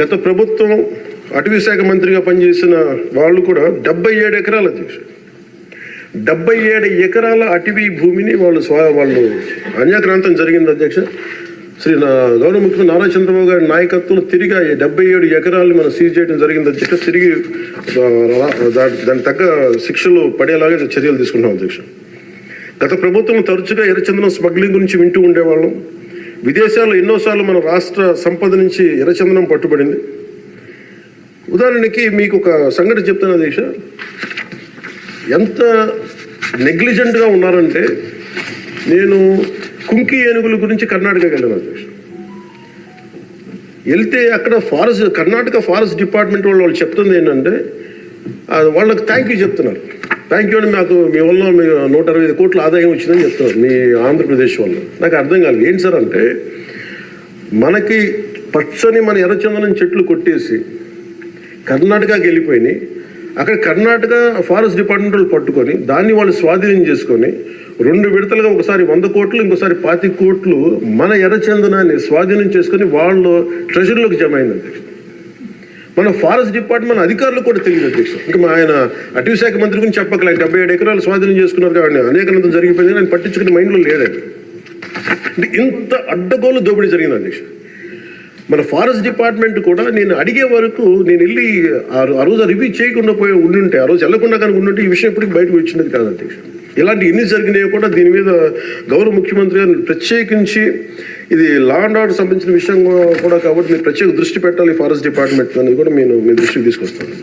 గత ప్రభుత్వం అటవీ శాఖ మంత్రిగా పనిచేసిన వాళ్ళు కూడా 77 ఎకరాల అధ్యక్ష 77 ఎకరాల అటవీ భూమిని వాళ్ళు అన్యాక్రాంతం జరిగింది అధ్యక్ష. గౌరవ ముఖ్యమంత్రి నారా చంద్రబాబు గారి నాయకత్వంలో తిరిగి 77 ఎకరాలను మనం సీజ్ చేయడం జరిగింది అధ్యక్ష. తిరిగి దాని తగ్గ శిక్షలు పడేలాగా చర్యలు తీసుకుంటాం అధ్యక్ష. గత ప్రభుత్వం తరచుగా ఎర్రచందనం స్మగ్లింగ్ గురించి వింటూ ఉండేవాళ్ళం. విదేశాల్లో ఎన్నోసార్లు మన రాష్ట్ర సంపద నుంచి ఎర్రచందనం పట్టుబడింది. ఉదాహరణకి మీకు ఒక సంఘటన చెప్తాను అధ్యక్ష. ఎంత నెగ్లిజెంట్గా ఉన్నారంటే, నేను కుంకి ఏనుగుల గురించి కర్ణాటకకి వెళ్ళాను అధ్యక్ష. వెళ్తే అక్కడ కర్ణాటక ఫారెస్ట్ డిపార్ట్మెంట్ వాళ్ళు చెప్తుంది ఏంటంటే, వాళ్ళకి థ్యాంక్ యూ చెప్తున్నారు. థ్యాంక్ యూ అని మాకు మీ వల్ల 160 కోట్ల ఆదాయం వచ్చిందని చెప్తున్నారు మీ ఆంధ్రప్రదేశ్ వల్ల. నాకు అర్థం కాలేదు ఏంటి సార్ అంటే, మనకి పచ్చని మన ఎర్రచందనం చెట్లు కొట్టేసి కర్ణాటకకి వెళ్ళిపోయినాయి. అక్కడ కర్ణాటక ఫారెస్ట్ డిపార్ట్మెంట్ వాళ్ళు పట్టుకొని దాన్ని వాళ్ళు స్వాధీనం చేసుకొని 2 విడతలుగా ఒకసారి 100 కోట్లు ఇంకోసారి 25 కోట్లు మన ఎర్రచందనాన్ని స్వాధీనం చేసుకొని వాళ్ళు ట్రెజరీలోకి జమ అయింది అధ్యక్ష. మన ఫారెస్ట్ డిపార్ట్మెంట్ అధికారులకు కూడా తెలియదు అధ్యక్ష. ఇంకా ఆయన అటవీ శాఖ మంత్రి గురించి చెప్పకలేదు. 77 ఎకరాలు స్వాధీనం చేసుకున్నారు కాబట్టి అనేకనంతం జరిగిపోయింది. ఆయన పట్టించుకునే మైండ్లో లేదండి. అంటే ఇంత అడ్డగోలు దోపిడీ జరిగింది అధ్యక్ష. మన ఫారెస్ట్ డిపార్ట్మెంట్ కూడా నేను అడిగే వరకు నేను వెళ్ళి ఆ రోజు రివ్యూ చేయకుండా ఉండుంటే, ఆ రోజు వెళ్లకుండా కానీ ఉండుంటే ఈ విషయం ఎప్పటికీ బయటకు వచ్చినది కాదు అధ్యక్ష. ఇలాంటి ఎన్ని జరిగినాయో కూడా దీని మీద గౌరవ ముఖ్యమంత్రి గారు ప్రత్యేకించి, ఇది లా అండ్ ఆర్డర్ సంబంధించిన విషయం కూడా కాబట్టి మీరు ప్రత్యేక దృష్టి పెట్టాలి ఫారెస్ట్ డిపార్ట్మెంట్ అనేది కూడా నేను మీ దృష్టికి తీసుకొస్తాను.